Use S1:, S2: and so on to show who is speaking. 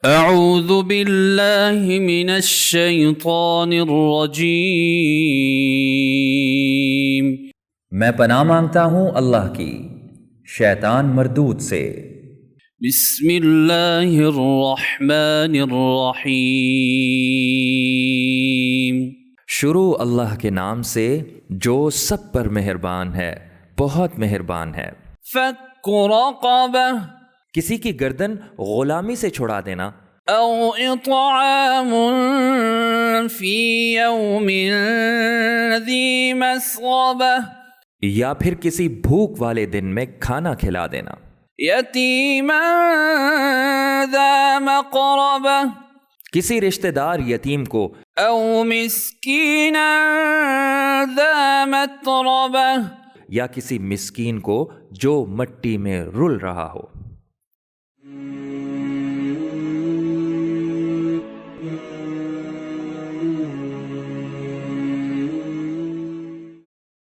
S1: اعوذ باللہ من الشیطان الرجیم۔
S2: میں پناہ مانگتا ہوں اللہ کی شیطان مردود سے۔
S1: بسم اللہ الرحمن الرحیم۔
S2: شروع اللہ کے نام سے جو سب پر مہربان ہے، بہت مہربان ہے۔
S1: فک رقبہ
S2: کسی کی گردن غلامی سے چھڑا دینا،
S1: او اطعام فی یوم ذی مسغبہ،
S2: یا پھر کسی بھوک والے دن میں کھانا کھلا دینا،
S1: یتیما ذا مقربہ،
S2: کسی رشتہ دار یتیم کو،
S1: او مسکینا ذا متربہ،
S2: یا کسی مسکین کو جو مٹی میں رل رہا ہو۔